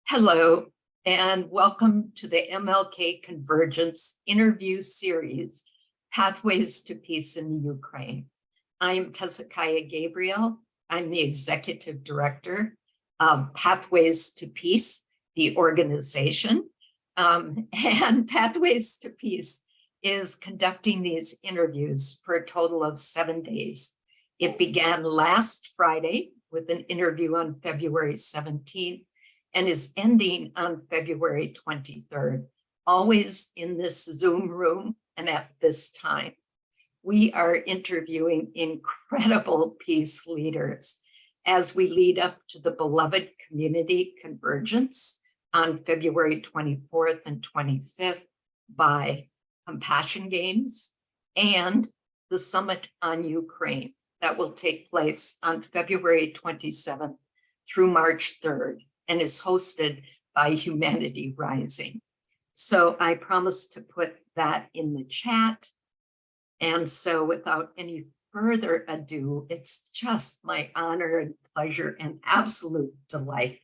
Hello, and welcome to the MLK Convergence interview series, Pathways to Peace in the Ukraine. I'm Tezakaya Gabriel. I'm the Executive Director of Pathways to Peace, the organization. And Pathways to Peace is conducting these interviews for a total of 7 days. It began last Friday with an interview on February 17th and is ending on February 23rd, always in this Zoom room and at this time. We are interviewing incredible peace leaders as we lead up to the beloved community convergence on February 24th and 25th by Compassion Games and the Summit on Ukraine that will take place on February 27th through March 3rd and is hosted by Humanity Rising. So I promised to put that in the chat. And so without any further ado, it's just my honor and pleasure and absolute delight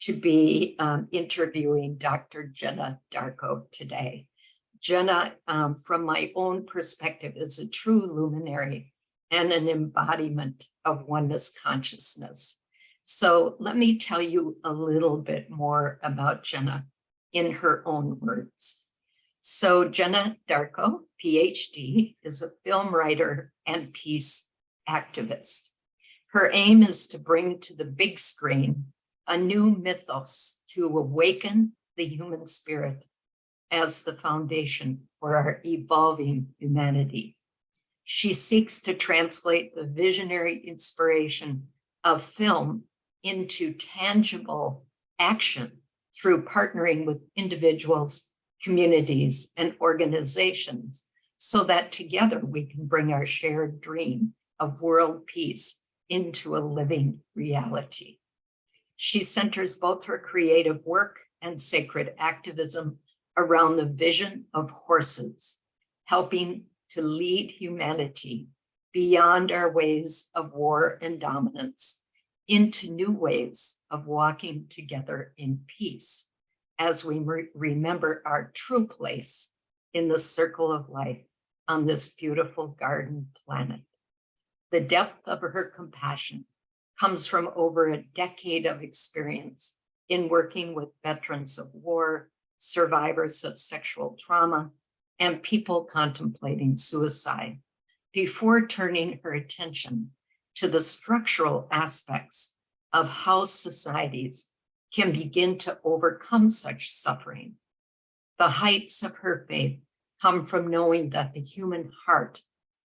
to be interviewing Dr. Jenna Darko today. Jenna, from my own perspective, is a true luminary and an embodiment of oneness consciousness. So let me tell you a little bit more about Jenna in her own words. So Jenna Darko, PhD, is a film writer and peace activist. Her aim is to bring to the big screen a new mythos to awaken the human spirit as the foundation for our evolving humanity. She seeks to translate the visionary inspiration of film into tangible action through partnering with individuals, communities, and organizations so that together we can bring our shared dream of world peace into a living reality. She centers both her creative work and sacred activism around the vision of horses, helping to lead humanity beyond our ways of war and dominance into new ways of walking together in peace as we remember our true place in the circle of life on this beautiful garden planet. The depth of her compassion comes from over a decade of experience in working with veterans of war, survivors of sexual trauma, and people contemplating suicide, before turning her attention to the structural aspects of how societies can begin to overcome such suffering. The heights of her faith come from knowing that the human heart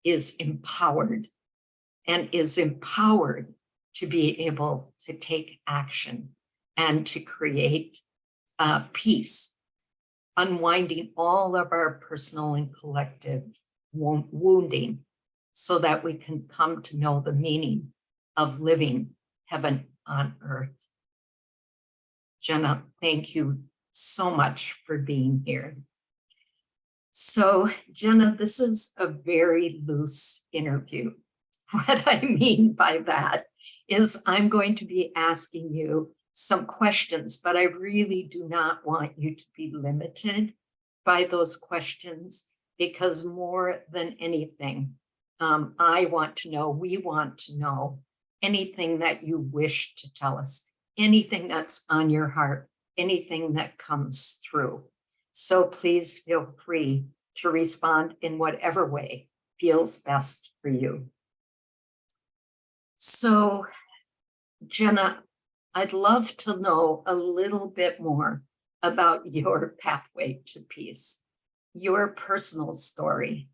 is empowered and is empowered to be able to take action and to create peace, unwinding all of our personal and collective wounding so that we can come to know the meaning of living heaven on earth. Jenna, thank you so much for being here. So, Jenna, this is a very loose interview. What I mean by that is I'm going to be asking you some questions, but I really do not want you to be limited by those questions, because more than anything, I want to know, we want to know anything that you wish to tell us, anything that's on your heart, anything that comes through. So please feel free to respond in whatever way feels best for you. So, Jenna, I'd love to know a little bit more about your pathway to peace, your personal story,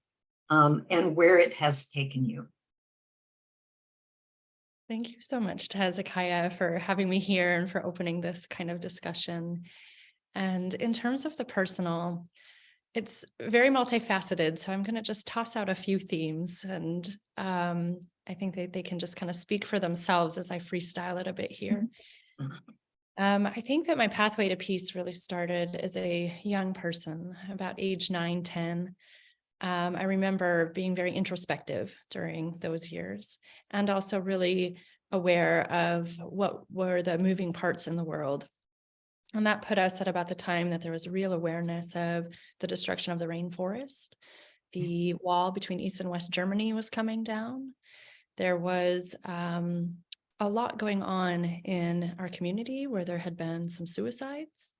and where it has taken you. Thank you so much, Hezekiah, for having me here and for opening this kind of discussion. And in terms of the personal, it's very multifaceted. So I'm going to just toss out a few themes, and I think they can just kind of speak for themselves as I freestyle it a bit here. I think that my pathway to peace really started as a young person, about age 9, 10. I remember being very introspective during those years, and also really aware of what were the moving parts in the world. And that put us at about the time that there was real awareness of the destruction of the rainforest. The wall between East and West Germany was coming down. There was a lot going on in our community where there had been some suicides.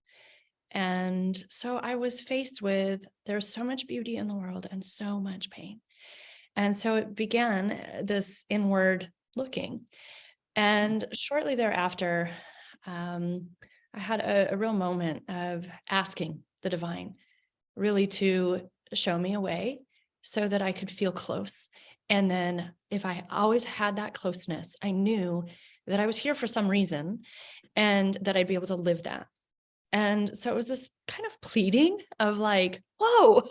And so I was faced with, there's so much beauty in the world and so much pain. And so it began this inward looking. And shortly thereafter, I had a real moment of asking the divine really to show me a way so that I could feel close. And then if I always had that closeness, I knew that I was here for some reason and that I'd be able to live that. And so it was this kind of pleading of like, whoa,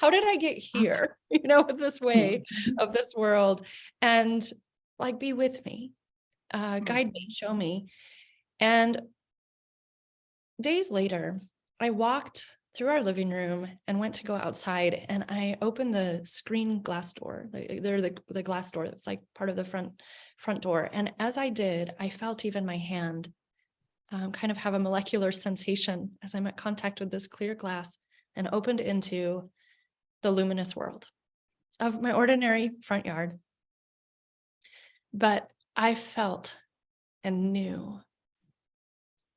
how did I get here? With this way of this world, and like, be with me, guide me, show me. And days later, I walked through our living room and went to go outside, and I opened the screen glass door. They're the glass door that's like part of the front door. And as I did, I felt even my hand kind of have a molecular sensation as I met contact with this clear glass and opened into the luminous world of my ordinary front yard. But I felt and knew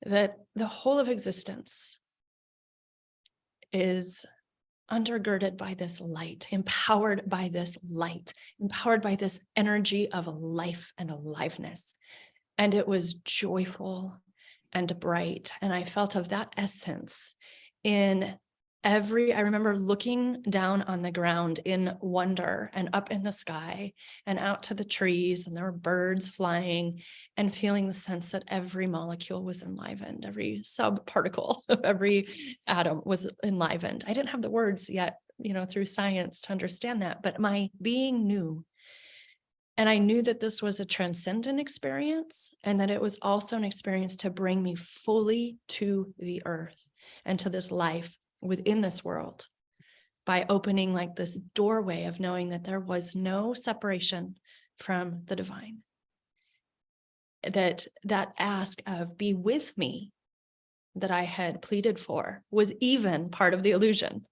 that the whole of existence is undergirded by this light, empowered by this light, empowered by this energy of life and aliveness. And it was joyful and bright. And I felt of that essence in I remember looking down on the ground in wonder and up in the sky and out to the trees, and there were birds flying, and feeling the sense that every molecule was enlivened, every subparticle of every atom was enlivened. I didn't have the words yet, through science to understand that, but my being knew. And I knew that this was a transcendent experience, and that it was also an experience to bring me fully to the earth and to this life within this world, by opening like this doorway of knowing that there was no separation from the divine. That ask of be with me that I had pleaded for was even part of the illusion.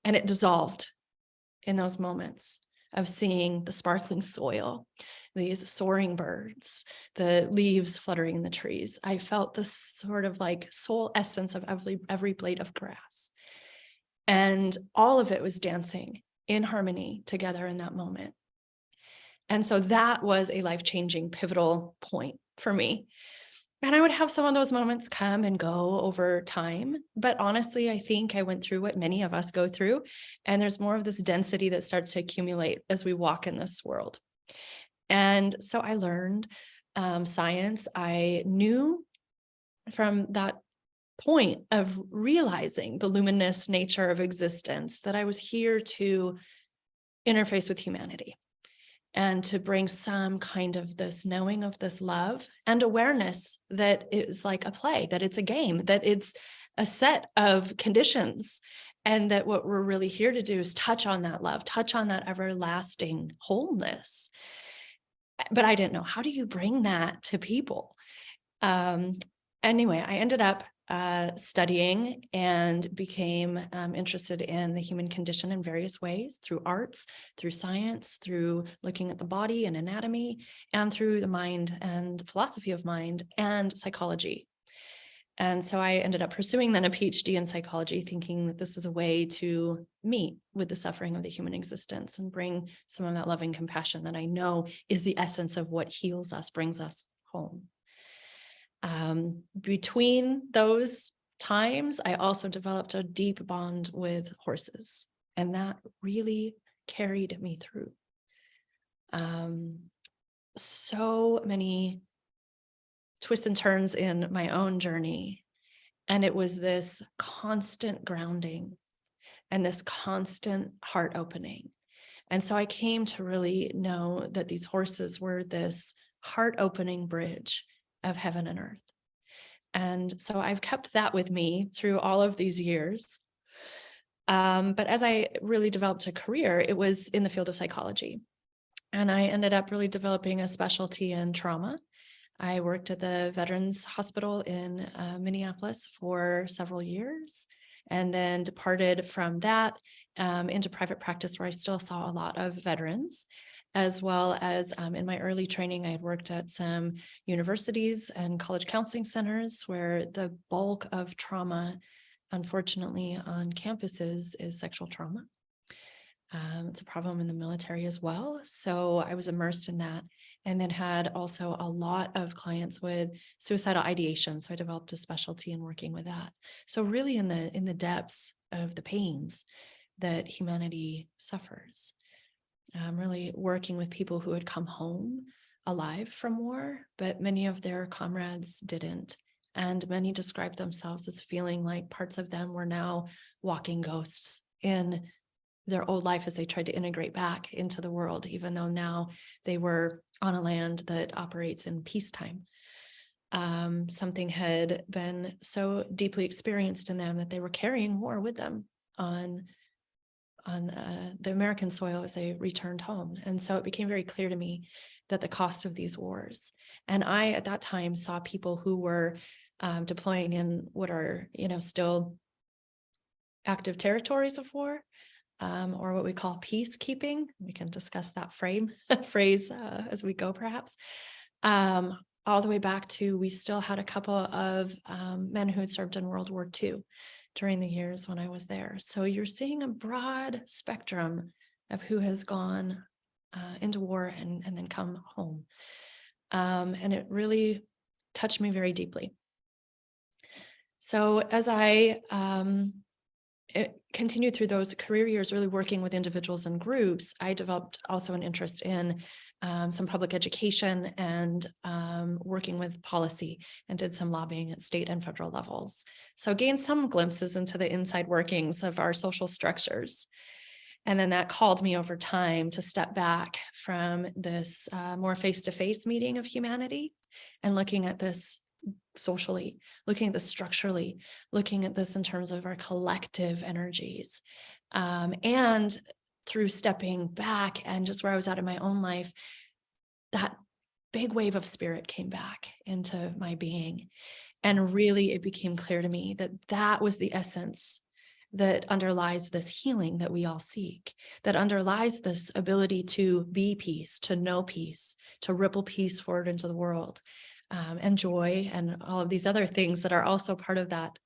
And it dissolved in those moments of seeing the sparkling soil, these soaring birds, the leaves fluttering in the trees. I felt this sort of like soul essence of every blade of grass. And all of it was dancing in harmony together in that moment. And so that was a life-changing, pivotal point for me. And I would have some of those moments come and go over time. But honestly, I think I went through what many of us go through. And there's more of this density that starts to accumulate as we walk in this world. And so I learned science. I knew from that point of realizing the luminous nature of existence that I was here to interface with humanity and to bring some kind of this knowing of this love and awareness that it's like a play, that it's a game, that it's a set of conditions, and that what we're really here to do is touch on that love, touch on that everlasting wholeness. But I didn't know, how do you bring that to people? Anyway, I ended up studying and became interested in the human condition in various ways, through arts, through science, through looking at the body and anatomy, and through the mind and philosophy of mind and psychology. And so I ended up pursuing then a PhD in psychology, thinking that this is a way to meet with the suffering of the human existence and bring some of that loving compassion that I know is the essence of what heals us, brings us home. Between those times, I also developed a deep bond with horses, and that really carried me through. So many twists and turns in my own journey. And it was this constant grounding and this constant heart opening. And so I came to really know that these horses were this heart opening bridge of heaven and earth. And so I've kept that with me through all of these years. But as I really developed a career, it was in the field of psychology. And I ended up really developing a specialty in trauma. I worked at the Veterans Hospital in Minneapolis for several years, and then departed from that into private practice, where I still saw a lot of veterans, as well as in my early training, I had worked at some universities and college counseling centers where the bulk of trauma, unfortunately, on campuses is sexual trauma. It's a problem in the military as well. So I was immersed in that, and then had also a lot of clients with suicidal ideation. So I developed a specialty in working with that. So really in the depths of the pains that humanity suffers, really working with people who had come home alive from war, but many of their comrades didn't. And many described themselves as feeling like parts of them were now walking ghosts in their old life as they tried to integrate back into the world, even though now they were on a land that operates in peacetime. Something had been so deeply experienced in them that they were carrying war with them on the American soil as they returned home. And so it became very clear to me that the cost of these wars, and I at that time saw people who were deploying in what are, still active territories of war, or what we call peacekeeping. We can discuss that phrase as we go, perhaps. All the way back to, we still had a couple of men who had served in World War II during the years when I was there. So you're seeing a broad spectrum of who has gone into war and then come home. And it really touched me very deeply. So as I continued through those career years, really working with individuals and groups, I developed also an interest in some public education and working with policy, and did some lobbying at state and federal levels. So gained some glimpses into the inside workings of our social structures. And then that called me over time to step back from this more face-to-face meeting of humanity and looking at this socially, looking at this structurally, looking at this in terms of our collective energies. And through stepping back and just where I was at in my own life, that big wave of spirit came back into my being. And really, it became clear to me that that was the essence that underlies this healing that we all seek, that underlies this ability to be peace, to know peace, to ripple peace forward into the world, and joy, and all of these other things that are also part of that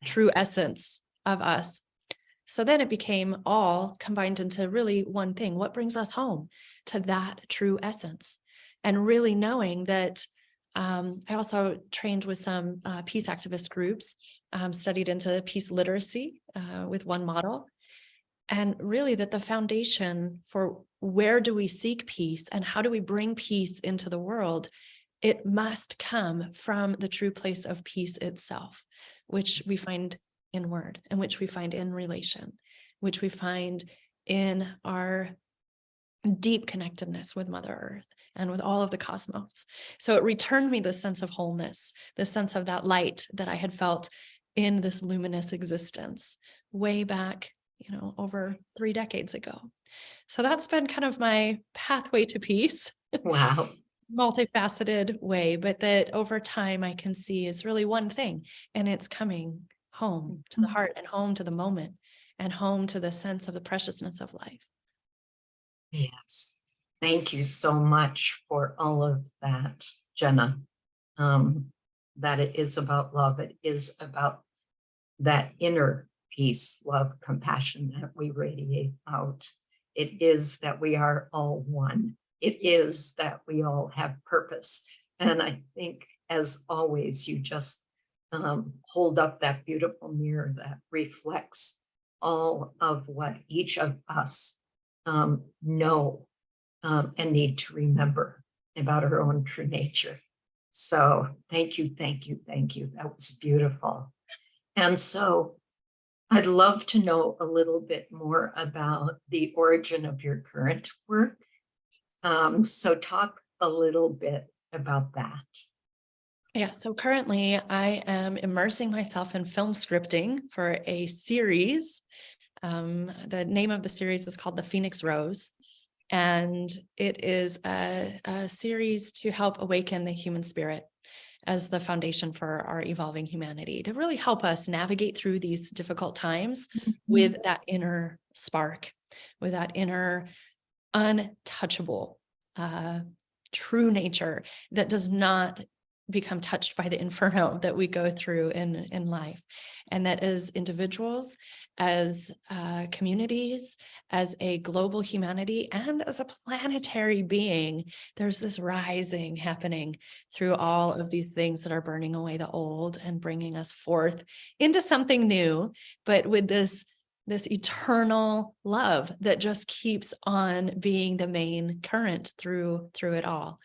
true essence of us. So then it became all combined into really one thing. What brings us home to that true essence? And really knowing that I also trained with some peace activist groups, studied into peace literacy with one model, and really that the foundation for where do we seek peace and how do we bring peace into the world, it must come from the true place of peace itself, which we find inward, and which we find in relation, which we find in our deep connectedness with Mother Earth and with all of the cosmos. So it returned me this sense of wholeness, this sense of that light that I had felt in this luminous existence way back, over 3 decades ago. So that's been kind of my pathway to peace. Wow. Multifaceted way, but that over time I can see is really one thing, and it's coming home to the heart, and home to the moment, and home to the sense of the preciousness of life. Yes. Thank you so much for all of that, Jenna. That it is about love. It is about that inner peace, love, compassion that we radiate out. It is that we are all one. It is that we all have purpose. And I think, as always, you just hold up that beautiful mirror that reflects all of what each of us know and need to remember about our own true nature. So thank you, thank you, thank you. That was beautiful. And so I'd love to know a little bit more about the origin of your current work. So talk a little bit about that. Yeah, so currently I am immersing myself in film scripting for a series. The name of the series is called The Phoenix Rose. And it is a series to help awaken the human spirit as the foundation for our evolving humanity, to really help us navigate through these difficult times with that inner spark, with that inner untouchable, true nature that does not become touched by the inferno that we go through in life. And that as individuals, as communities, as a global humanity, and as a planetary being, there's this rising happening through all of these things that are burning away the old and bringing us forth into something new, but with this eternal love that just keeps on being the main current through it all.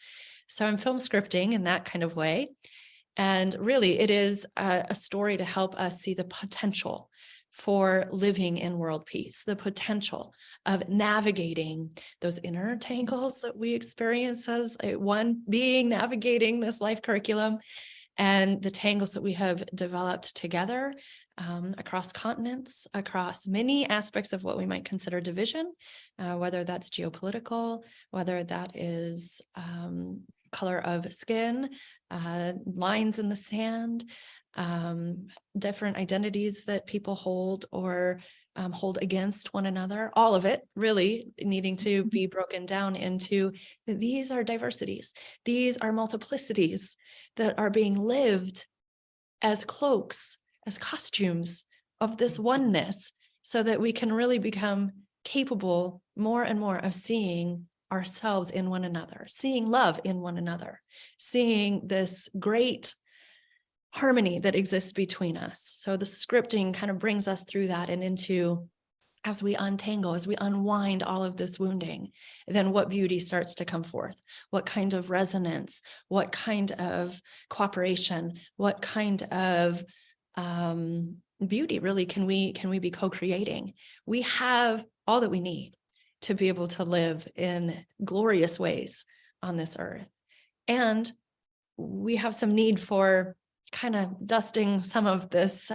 So I'm film scripting in that kind of way. And really, it is a story to help us see the potential for living in world peace, the potential of navigating those inner tangles that we experience as one being navigating this life curriculum, and the tangles that we have developed together across continents, across many aspects of what we might consider division, whether that's geopolitical, whether that is color of skin, lines in the sand, different identities that people hold or hold against one another, all of it really needing to be broken down into these are diversities, these are multiplicities that are being lived as cloaks, as costumes of this oneness, so that we can really become capable more and more of seeing ourselves in one another, seeing love in one another, seeing this great harmony that exists between us. So the scripting kind of brings us through that and into, as we untangle, as we unwind all of this wounding, then what beauty starts to come forth? What kind of resonance? What kind of cooperation? What kind of beauty really can we be co-creating? We have all that we need to be able to live in glorious ways on this earth. And we have some need for kind of dusting some of this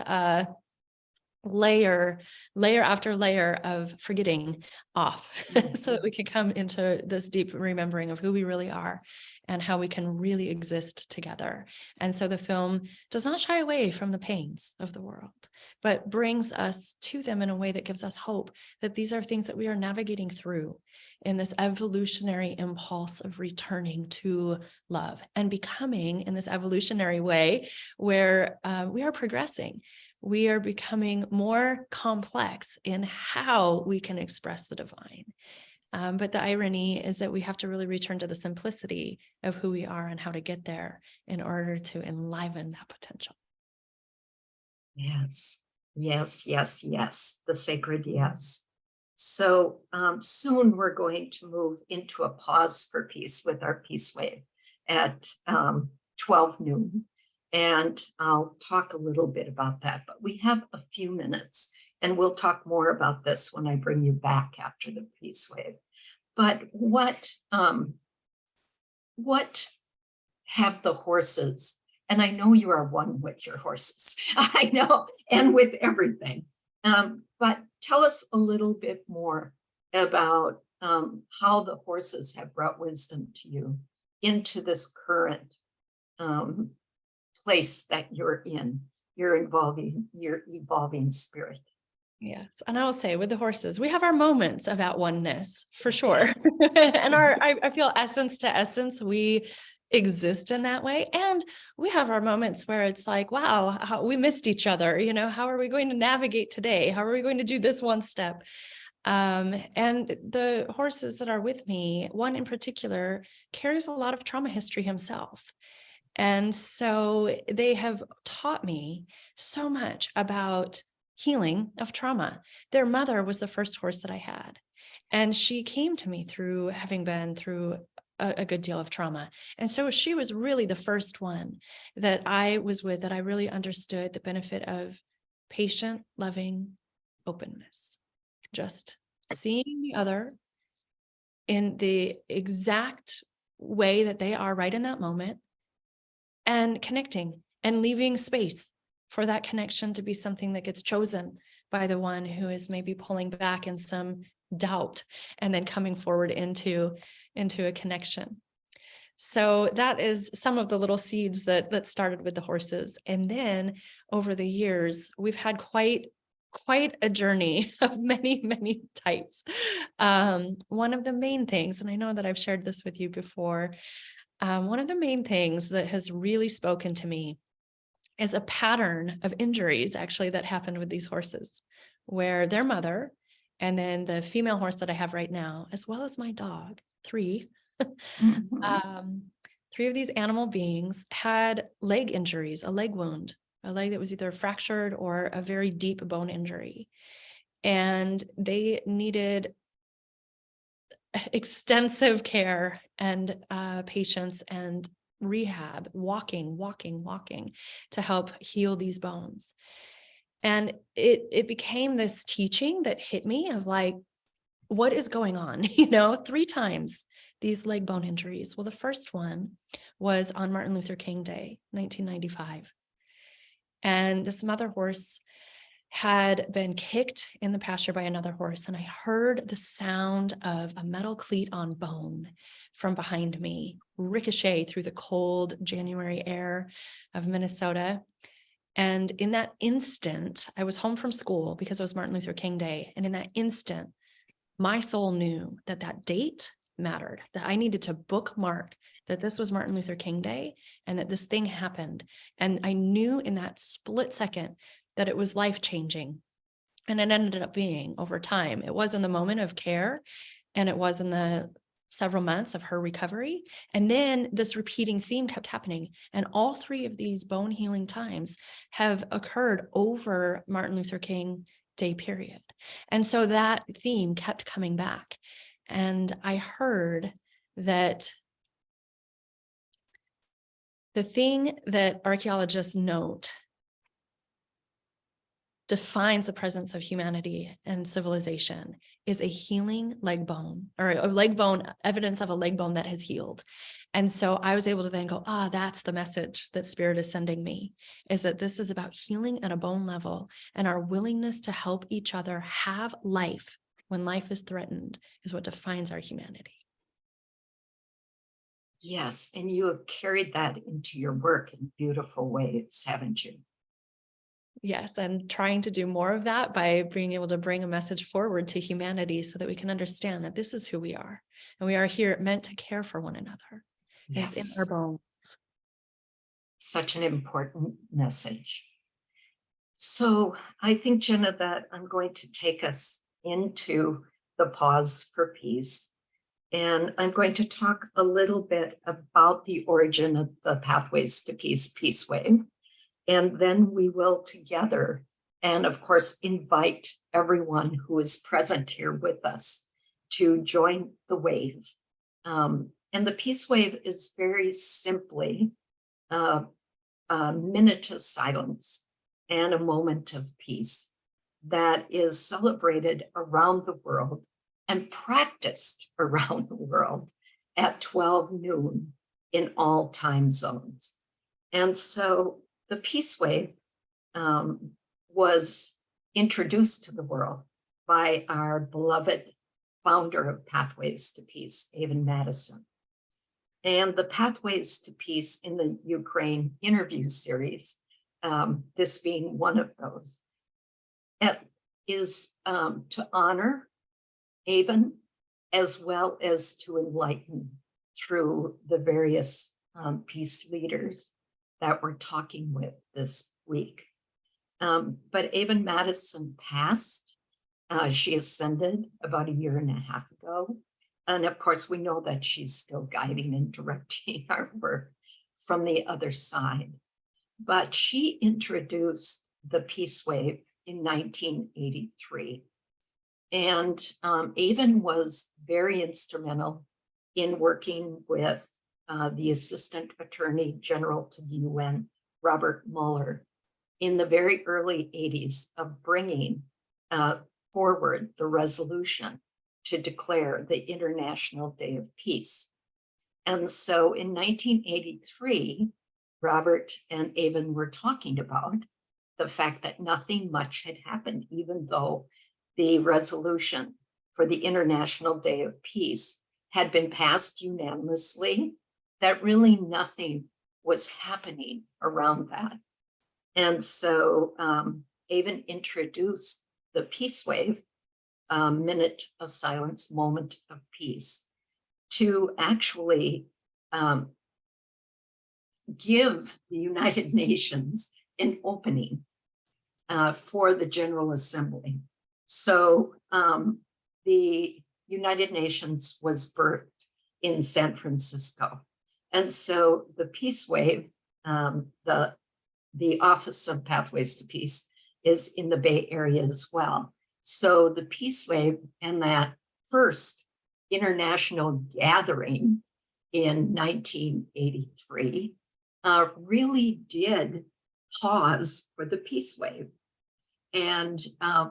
layer after layer of forgetting off so that we can come into this deep remembering of who we really are and how we can really exist together. And so the film does not shy away from the pains of the world, but brings us to them in a way that gives us hope that these are things that we are navigating through in this evolutionary impulse of returning to love and becoming in this evolutionary way where we are progressing. We are becoming more complex in how we can express the divine. But the irony is that we have to really return to the simplicity of who we are and how to get there in order to enliven that potential. Yes, yes, yes, yes, the sacred yes. So soon we're going to move into a pause for peace with our peace wave at 12 noon. And I'll talk a little bit about that, but we have a few minutes and we'll talk more about this when I bring you back after the peace wave. But what have the horses, and I know you are one with your horses, I know, and with everything. But tell us a little bit more about how the horses have brought wisdom to you into this current place that you're in, your evolving spirit. Yes. And I will say with the horses, we have our moments about oneness for sure. And I feel essence to essence, we exist in that way. And we have our moments where it's like, wow, how we missed each other. You know, how are we going to navigate today? How are we going to do this one step? And the horses that are with me, one in particular, carries a lot of trauma history himself. And so they have taught me so much about healing of trauma. Their mother was the first horse that I had, and she came to me through having been through a good deal of trauma. And so she was really the first one that I was with, that I really understood the benefit of patient, loving openness, just seeing the other in the exact way that they are right in that moment, and connecting and leaving space for that connection to be something that gets chosen by the one who is maybe pulling back in some doubt and then coming forward into a connection. So that is some of the little seeds that started with the horses. And then over the years, we've had quite a journey of many types. One of the main things, and I know that I've shared this with you before, one of the main things that has really spoken to me is a pattern of injuries actually that happened with these horses, where their mother and then the female horse that I have right now, as well as my dog, three, Mhm. three of these animal beings had leg injuries, a leg wound, a leg that was either fractured or a very deep bone injury. And they needed extensive care and patience and rehab, walking to help heal these bones. And it became this teaching that hit me of like, what is going on? 3 times these leg bone injuries. Well, the first one was on Martin Luther King Day, 1995. And this mother horse had been kicked in the pasture by another horse, and I heard the sound of a metal cleat on bone from behind me ricochet through the cold January air of Minnesota. And in that instant, I was home from school because it was Martin Luther King Day. And in that instant, my soul knew that that date mattered, that I needed to bookmark that this was Martin Luther King Day and that this thing happened. And I knew in that split second that it was life-changing. And it ended up being over time. It was in the moment of care, and it was in the several months of her recovery. And then this repeating theme kept happening. And all 3 of these bone healing times have occurred over Martin Luther King Day period. And so that theme kept coming back. And I heard that the thing that archaeologists note defines the presence of humanity and civilization is a healing leg bone, or a leg bone, evidence of a leg bone that has healed. And so I was able to then go, that's the message that Spirit is sending me, is that this is about healing at a bone level, and our willingness to help each other have life when life is threatened is what defines our humanity. Yes, and you have carried that into your work in beautiful ways, haven't you? Yes, and trying to do more of that by being able to bring a message forward to humanity so that we can understand that this is who we are. And we are here meant to care for one another. It's in our Yes, bones. such an important message. So I think, Jenna, that I'm going to take us into the pause for peace. And I'm going to talk a little bit about the origin of the Pathways to Peace Wave. And then we will together, and of course, invite everyone who is present here with us to join the wave. And the Peace Wave is very simply a minute of silence and a moment of peace that is celebrated around the world and practiced around the world at 12 noon in all time zones. And so the Peace Wave was introduced to the world by our beloved founder of Pathways to Peace, Avon Madison. And the Pathways to Peace in the Ukraine interview series, this being one of those, is to honor Avon as well as to enlighten through the various peace leaders that we're talking with this week. But Avon Madison passed. She ascended about a year and a half ago. And of course, we know that she's still guiding and directing our work from the other side. But she introduced the Peace Wave in 1983. And Avon was very instrumental in working with the Assistant Attorney General to the UN, Robert Mueller, in the very early 80s of bringing forward the resolution to declare the International Day of Peace. And so in 1983, Robert and Avon were talking about the fact that nothing much had happened, even though the resolution for the International Day of Peace had been passed unanimously, that really nothing was happening around that. And so Avon introduced the peace wave, minute of silence, moment of peace, to actually give the United Nations an opening for the General Assembly. So the United Nations was birthed in San Francisco. And so the Peace Wave, the Office of Pathways to Peace, is in the Bay Area as well. So the Peace Wave and that first international gathering in 1983 really did pause for the Peace Wave. And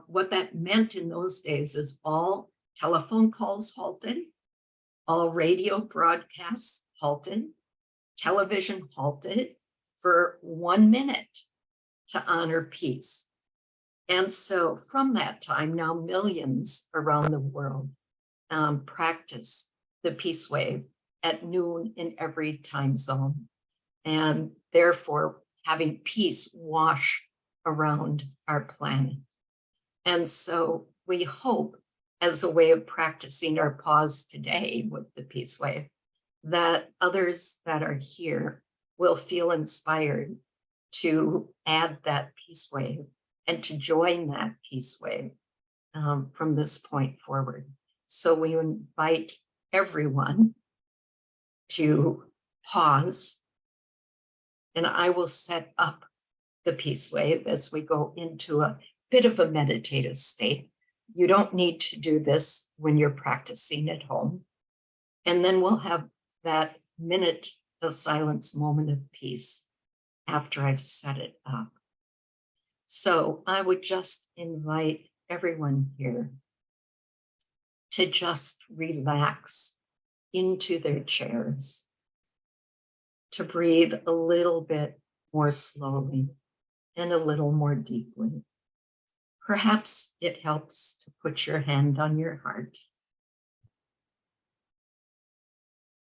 what that meant in those days is all telephone calls halted, all radio broadcasts halted, television halted for 1 minute to honor peace. And so from that time, now millions around the world practice the peace wave at noon in every time zone. And therefore, having peace wash around our planet. And so we hope, as a way of practicing our pause today with the peace wave, that others that are here will feel inspired to add that peace wave and to join that peace wave from this point forward. So we invite everyone to pause, and I will set up the peace wave as we go into a bit of a meditative state. You don't need to do this when you're practicing at home. And then we'll have that minute of silence, moment of peace after I've set it up. So I would just invite everyone here to just relax into their chairs, to breathe a little bit more slowly and a little more deeply. Perhaps it helps to put your hand on your heart.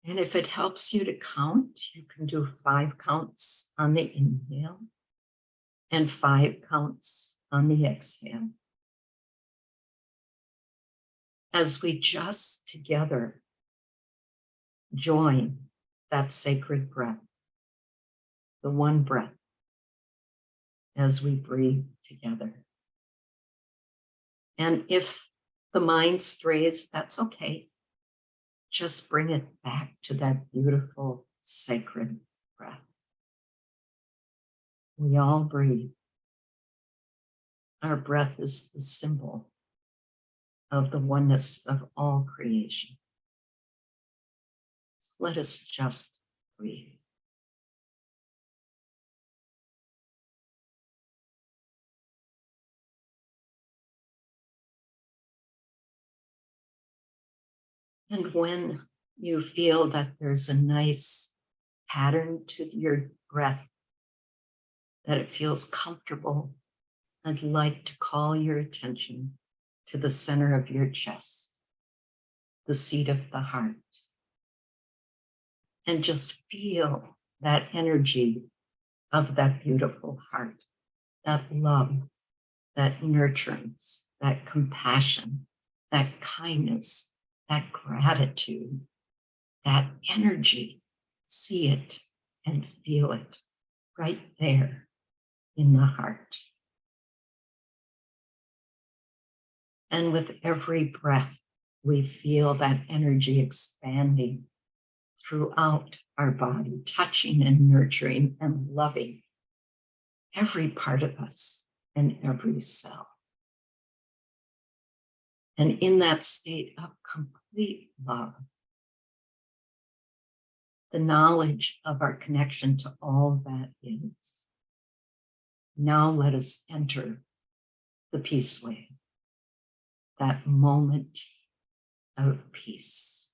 And if it helps you to count, you can do 5 counts on the inhale and 5 counts on the exhale. As we just together join that sacred breath, the one breath, as we breathe together. And if the mind strays, that's okay. Just bring it back to that beautiful, sacred breath. We all breathe. Our breath is the symbol of the oneness of all creation. So let us just breathe. And when you feel that there's a nice pattern to your breath, that it feels comfortable, I'd like to call your attention to the center of your chest, the seat of the heart, and just feel that energy of that beautiful heart, that love, that nurturance, that compassion, that kindness, that gratitude, that energy. See it and feel it right there in the heart. And with every breath, we feel that energy expanding throughout our body, touching and nurturing and loving every part of us and every cell. And in that state of complete love, the knowledge of our connection to all that is, now let us enter the peace wave, that moment of peace,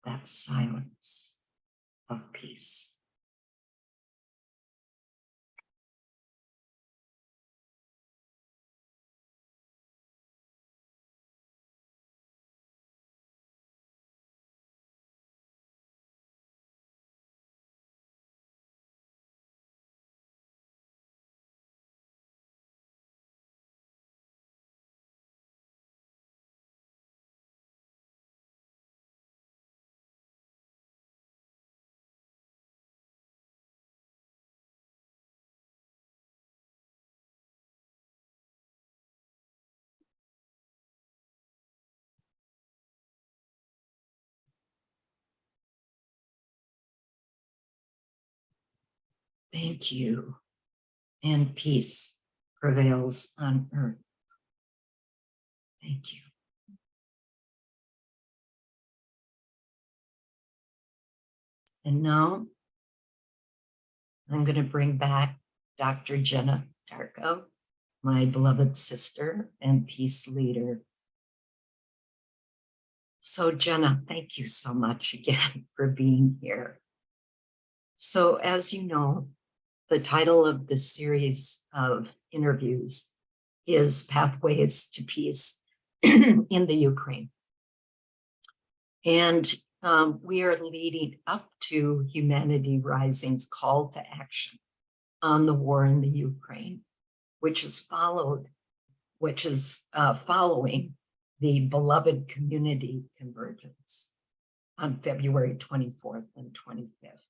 that silence of peace. Thank you. And peace prevails on earth. Thank you. And now I'm going to bring back Dr. Jenna Darko, my beloved sister and peace leader. So Jenna, thank you so much again for being here. So as you know, the title of this series of interviews is Pathways to Peace in the Ukraine. And we are leading up to Humanity Rising's call to action on the war in the Ukraine, which is following the beloved community convergence on February 24th and 25th.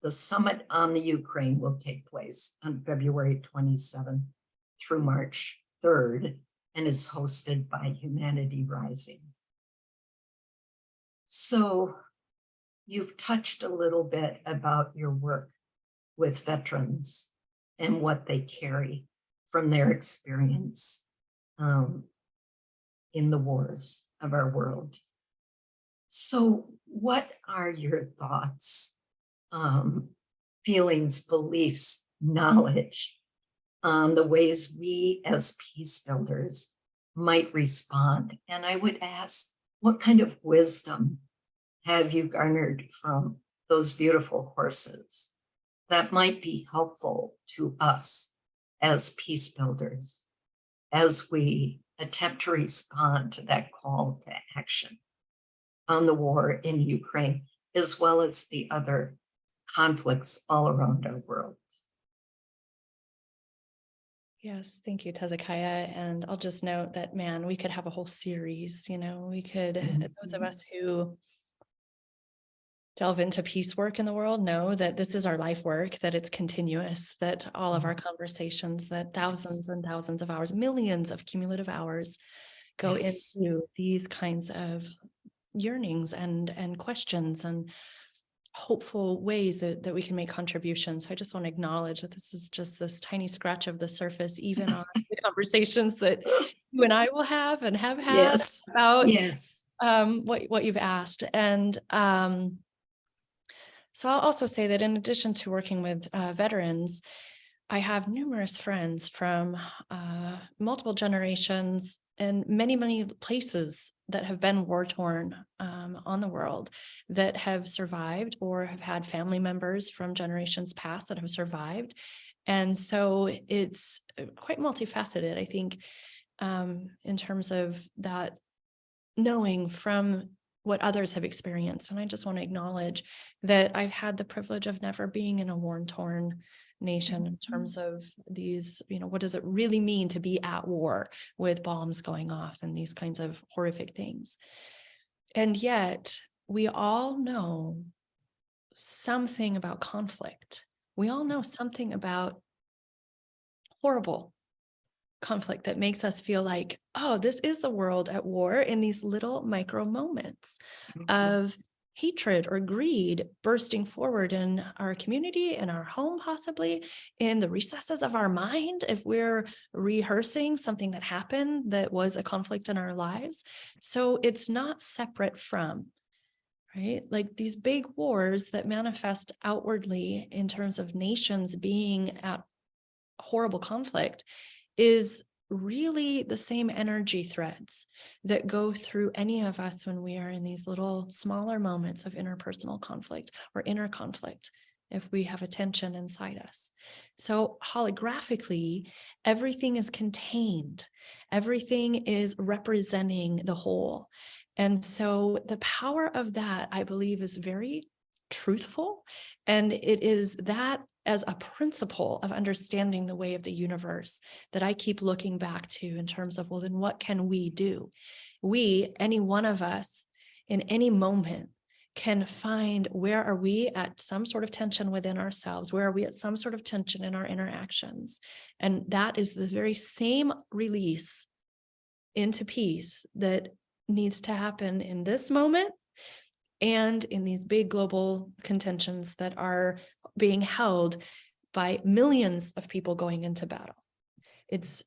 The summit on the Ukraine will take place on February 27th through March 3rd and is hosted by Humanity Rising. So you've touched a little bit about your work with veterans and what they carry from their experience in the wars of our world. So what are your thoughts, feelings, beliefs, knowledge on the ways we as peace builders might respond? And I would ask, what kind of wisdom have you garnered from those beautiful horses that might be helpful to us as peace builders as we attempt to respond to that call to action on the war in Ukraine, as well as the other conflicts all around our world? Yes, thank you, Tezakaya. And I'll just note that, man, we could have a whole series, we could, those of us who delve into peace work in the world know that this is our life work, that it's continuous, that all of our conversations, that thousands and thousands of hours, millions of cumulative hours go into these kinds of yearnings and questions and hopeful ways that we can make contributions. So I just want to acknowledge that this is just this tiny scratch of the surface, even on the conversations that you and I will have and have had about what you've asked. And so I'll also say that in addition to working with veterans, I have numerous friends from multiple generations and many, many places that have been war-torn on the world that have survived or have had family members from generations past that have survived. And so it's quite multifaceted, I think, in terms of that knowing from what others have experienced. And I just want to acknowledge that I've had the privilege of never being in a war-torn nation in terms of these, what does it really mean to be at war with bombs going off and these kinds of horrific things. And yet we all know something about conflict. We all know something about horrible conflict that makes us feel like, oh, this is the world at war, in these little micro moments of hatred or greed bursting forward in our community, in our home, possibly in the recesses of our mind, if we're rehearsing something that happened that was a conflict in our lives. So it's not separate from, right? Like these big wars that manifest outwardly in terms of nations being at horrible conflict is really the same energy threads that go through any of us when we are in these little smaller moments of interpersonal conflict or inner conflict, if we have a tension inside us. So holographically, everything is contained. Everything is representing the whole. And so the power of that, I believe, is very truthful. And it is that as a principle of understanding the way of the universe that I keep looking back to in terms of, well, then what can we do? We, any one of us, in any moment, can find where are we at some sort of tension within ourselves, where are we at some sort of tension in our interactions. And that is the very same release into peace that needs to happen in this moment and in these big global contentions that are being held by millions of people going into battle. It's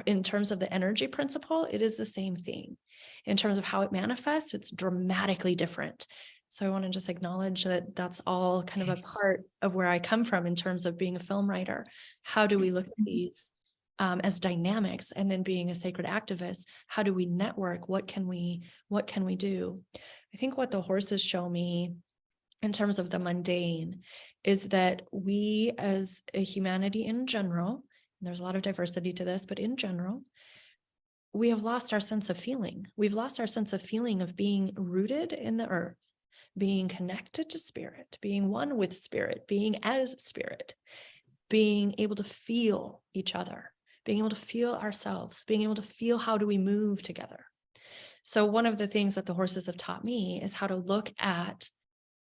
in terms of the energy principle, it is the same thing. In terms of how it manifests, it's dramatically different. So I want to just acknowledge that that's all kind of a part of where I come from in terms of being a film writer. How do we look at these as dynamics? And then being a sacred activist, how do we network? What can we do? I think what the horses show me in terms of the mundane is that we as a humanity in general, and there's a lot of diversity to this, but in general, we have lost our sense of feeling. We've lost our sense of feeling of being rooted in the earth, being connected to spirit, being one with spirit, being as spirit, being able to feel each other, being able to feel ourselves, being able to feel how do we move together. So one of the things that the horses have taught me is how to look at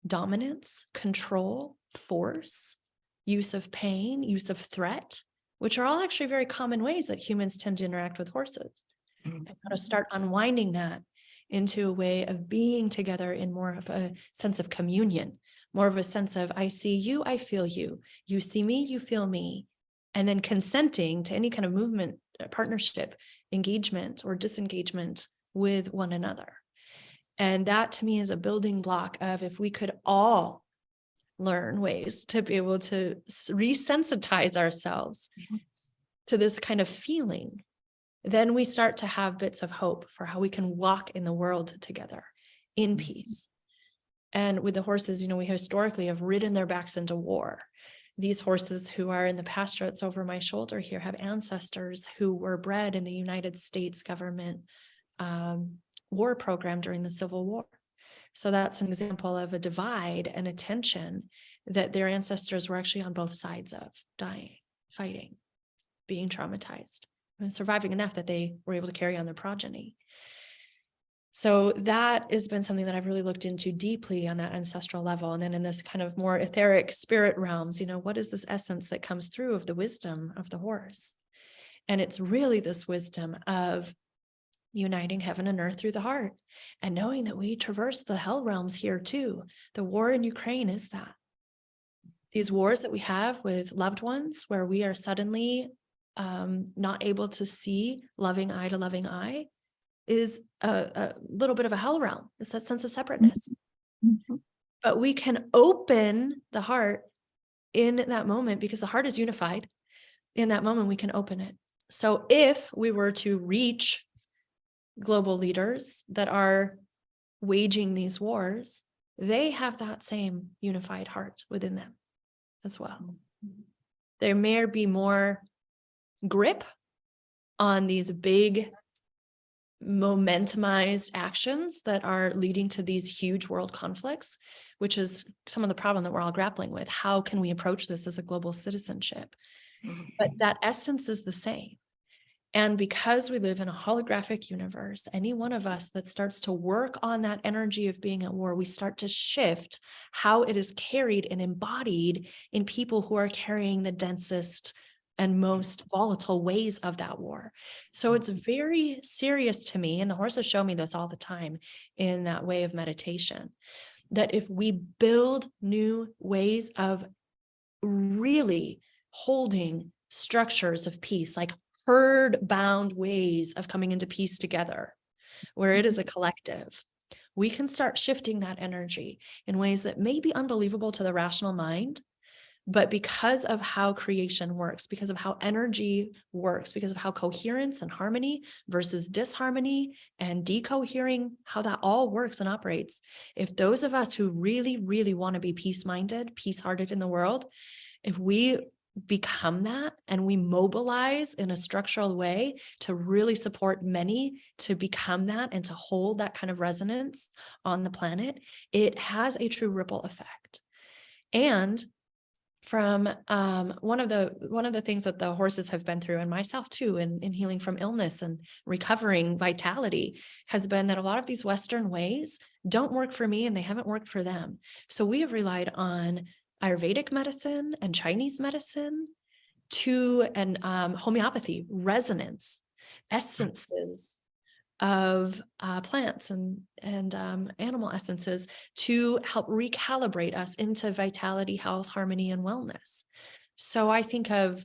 dominance, control, force, use of pain, use of threat, which are all actually very common ways that humans tend to interact with horses. And how to start unwinding that into a way of being together in more of a sense of communion, more of a sense of, I see you, I feel you, you see me, you feel me, and then consenting to any kind of movement, partnership, engagement, or disengagement with one another. And that to me is a building block of, if we could all learn ways to be able to resensitize ourselves to this kind of feeling, then we start to have bits of hope for how we can walk in the world together in peace. And with the horses, we historically have ridden their backs into war. These horses who are in the pastorates over my shoulder here have ancestors who were bred in the United States government war program during the Civil War. So that's an example of a divide and a tension that their ancestors were actually on both sides of, dying, fighting, being traumatized, and surviving enough that they were able to carry on their progeny. So that has been something that I've really looked into deeply on that ancestral level. And then in this kind of more etheric spirit realms, what is this essence that comes through of the wisdom of the horse? And it's really this wisdom of uniting heaven and earth through the heart, and knowing that we traverse the hell realms here too. The war in Ukraine is that. These wars that we have with loved ones, where we are suddenly not able to see loving eye to loving eye, is a little bit of a hell realm. It's that sense of separateness. But we can open the heart in that moment, because the heart is unified. In that moment, we can open it. So if we were to reach global leaders that are waging these wars, they have that same unified heart within them as well. There may be more grip on these big momentumized actions that are leading to these huge world conflicts, which is some of the problem that we're all grappling with. How can we approach this as a global citizenship? But that essence is the same. And because we live in a holographic universe, any one of us that starts to work on that energy of being at war, we start to shift how it is carried and embodied in people who are carrying the densest and most volatile ways of that war. So it's very serious to me, and the horses show me this all the time in that way of meditation, that if we build new ways of really holding structures of peace, like herd-bound ways of coming into peace together, where it is a collective, we can start shifting that energy in ways that may be unbelievable to the rational mind, but because of how creation works, because of how energy works, because of how coherence and harmony versus disharmony and decohering, how that all works and operates, if those of us who really, really want to be peace-minded, peace-hearted in the world, if we become that and we mobilize in a structural way to really support many to become that and to hold that kind of resonance on the planet, it has a true ripple effect. And from one of the things that the horses have been through, and myself too, in healing from illness and recovering vitality, has been that a lot of these Western ways don't work for me and they haven't worked for them. So we have relied on Ayurvedic medicine and Chinese medicine and homeopathy, resonance, essences, of plants and animal essences to help recalibrate us into vitality, health, harmony, and wellness. So I think of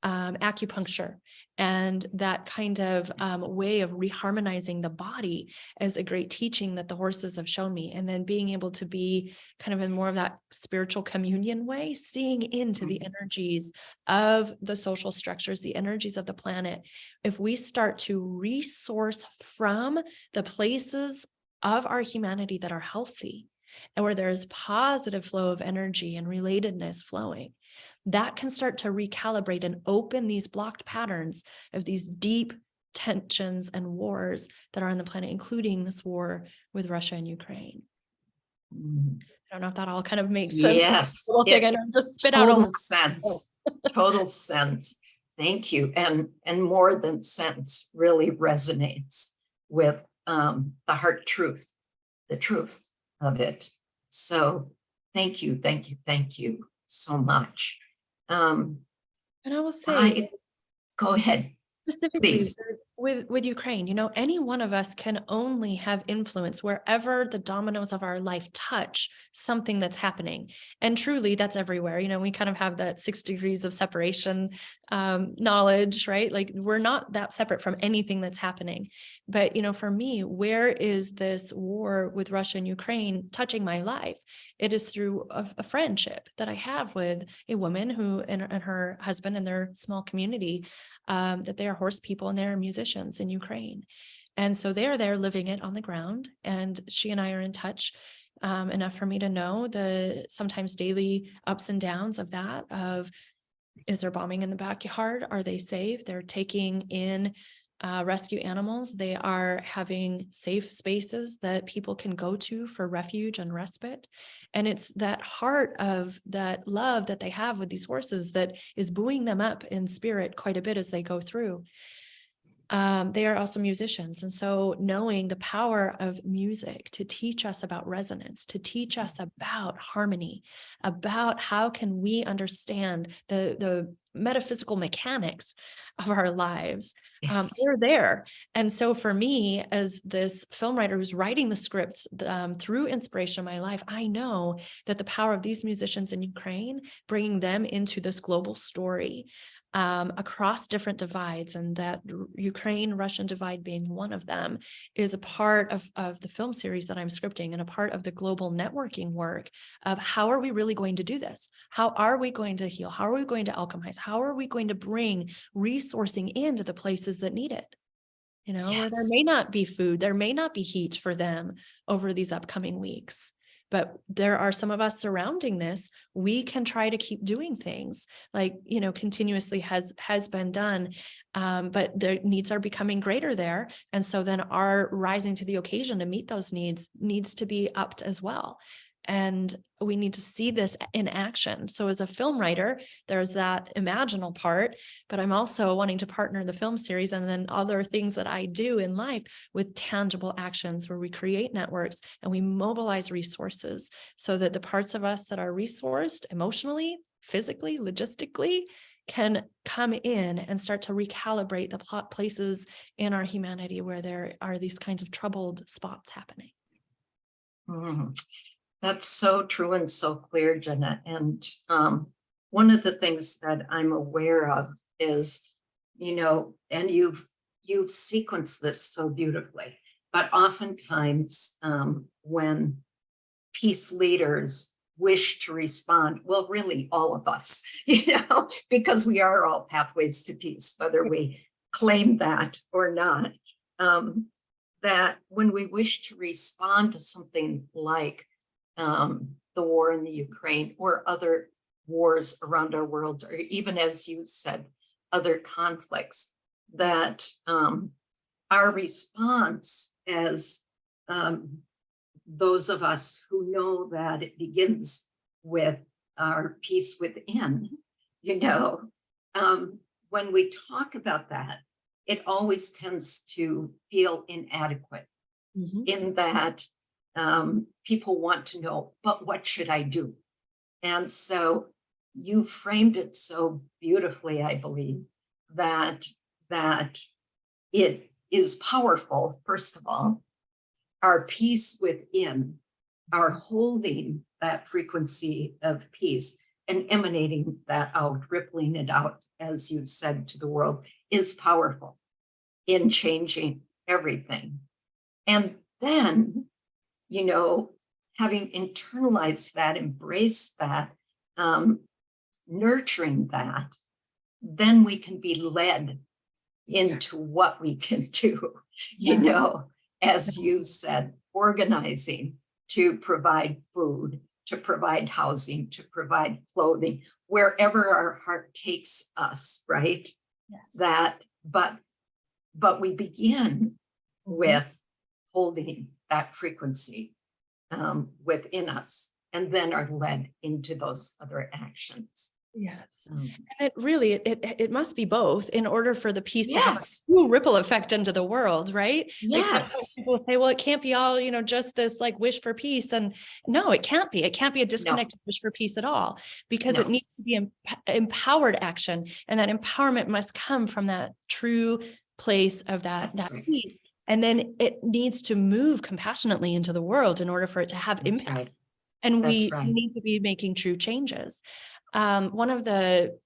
acupuncture and that kind of way of reharmonizing the body as a great teaching that the horses have shown me. And then being able to be kind of in more of that spiritual communion way, seeing into the energies of the social structures, the energies of the planet. If we start to resource from the places of our humanity that are healthy and where there's positive flow of energy and relatedness flowing, that can start to recalibrate and open these blocked patterns of these deep tensions and wars that are on the planet, including this war with Russia and Ukraine. Mm. I don't know if that all kind of makes sense. Yes, We'll take it and just spit out a total lot. sense, total sense. Thank you. And more than sense really resonates with the heart truth, the truth of it. So thank you, thank you, thank you so much. And I will say, Go ahead, specifically please. with Ukraine, any one of us can only have influence wherever the dominoes of our life touch something that's happening. And truly, that's everywhere. We kind of have that 6 degrees of separation knowledge, right? Like we're not that separate from anything that's happening. But, for me, where is this war with Russia and Ukraine touching my life? It is through a friendship that I have with a woman who and her husband and their small community, that they are horse people and they're musicians in Ukraine. And so they are there living it on the ground. And she and I are in touch enough for me to know the sometimes daily ups and downs of that, of is there bombing in the backyard? Are they safe? They're taking in rescue animals. They are having safe spaces that people can go to for refuge and respite. And it's that heart of that love that they have with these horses that is buoying them up in spirit quite a bit as they go through. They are also musicians. And so knowing the power of music to teach us about resonance, to teach us about harmony, about how can we understand the metaphysical mechanics of our lives, Yes. they're there. And so for me, as this film writer who's writing the scripts through inspiration in my life, I know that the power of these musicians in Ukraine, bringing them into this global story, across different divides, and that Ukraine-Russian divide being one of them, is a part of the film series that I'm scripting and a part of the global networking work of how are we really going to do this? How are we going to heal? How are we going to alchemize? How are we going to bring resourcing into the places that need it? Where there Yes. may not be food, there may not be heat for them over these upcoming weeks. But there are some of us surrounding this. We can try to keep doing things like, continuously has been done. But their needs are becoming greater there. And so then our rising to the occasion to meet those needs to be upped as well. And we need to see this in action. So as a film writer, there's that imaginal part, but I'm also wanting to partner the film series and then other things that I do in life with tangible actions where we create networks and we mobilize resources so that the parts of us that are resourced emotionally, physically, logistically, can come in and start to recalibrate the places in our humanity where there are these kinds of troubled spots happening. Mm. That's so true and so clear, Jenna. And one of the things that I'm aware of is, and you've sequenced this so beautifully, but oftentimes when peace leaders wish to respond, well, really all of us, because we are all pathways to peace, whether we claim that or not, that when we wish to respond to something like the war in the Ukraine or other wars around our world, or even as you said, other conflicts, that our response as those of us who know that it begins with our peace within, when we talk about that, it always tends to feel inadequate in that people want to know, but what should I do? And so you framed it so beautifully, I believe, that it is powerful, first of all. Our peace within, our holding that frequency of peace and emanating that out, rippling it out, as you said, to the world, is powerful in changing everything. And then, having internalized that, embraced that, nurturing that, then we can be led into what we can do, as you said, organizing to provide food, to provide housing, to provide clothing, wherever our heart takes us, right? Yes. But we begin with holding that frequency within us, and then are led into those other actions. Yes. And it must be both in order for the piece to have a Yes, true ripple effect into the world, right? Like sometimes yes, people say, well, it can't be all, just this like wish for peace. And no, it can't be. It can't be a disconnected wish for peace at all, because it no, needs to be empowered action. And that empowerment must come from that true place of that that's right. peace. And then it needs to move compassionately into the world in order for it to have That's impact. right. And That's we right. need to be making true changes. One of the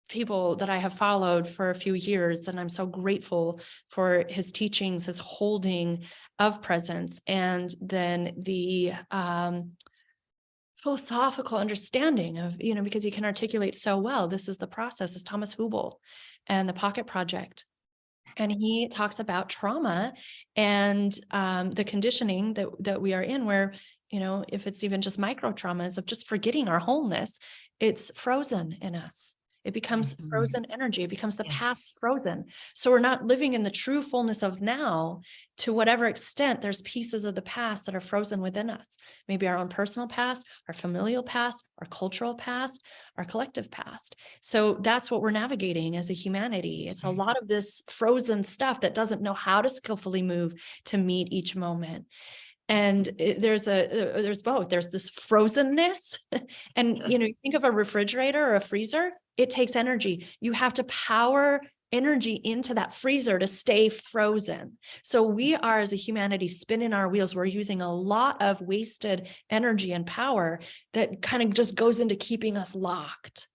people that I have followed for a few years, and I'm so grateful for his teachings, his holding of presence, and then the philosophical understanding of, because he can articulate so well, this is the process, is Thomas Hubel and the Pocket Project. And he talks about trauma and the conditioning that we are in, where, if it's even just micro traumas of just forgetting our wholeness, it's frozen in us. It becomes frozen energy. It becomes the past frozen. So we're not living in the true fullness of now. To whatever extent there's pieces of the past that are frozen within us, maybe our own personal past, our familial past, our cultural past, our collective past. So that's what we're navigating as a humanity. It's a lot of this frozen stuff that doesn't know how to skillfully move to meet each moment. And there's both. There's this frozenness, and you think of a refrigerator or a freezer. It takes energy. You have to power energy into that freezer to stay frozen. So we are, as a humanity, spinning our wheels. We're using a lot of wasted energy and power that kind of just goes into keeping us locked.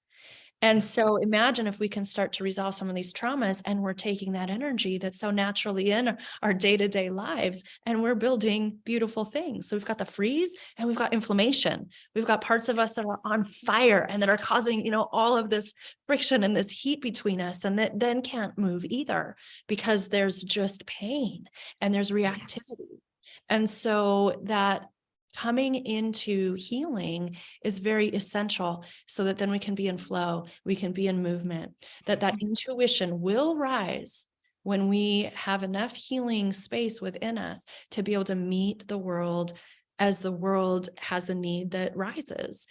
And so imagine if we can start to resolve some of these traumas, and we're taking that energy that's so naturally in our day-to-day lives, and we're building beautiful things. So we've got the freeze and we've got inflammation. We've got parts of us that are on fire and that are causing, all of this friction and this heat between us, and that then can't move either, because there's just pain and there's reactivity. And so that coming into healing is very essential, so that then we can be in flow, we can be in movement, that intuition will rise when we have enough healing space within us to be able to meet the world as the world has a need that rises.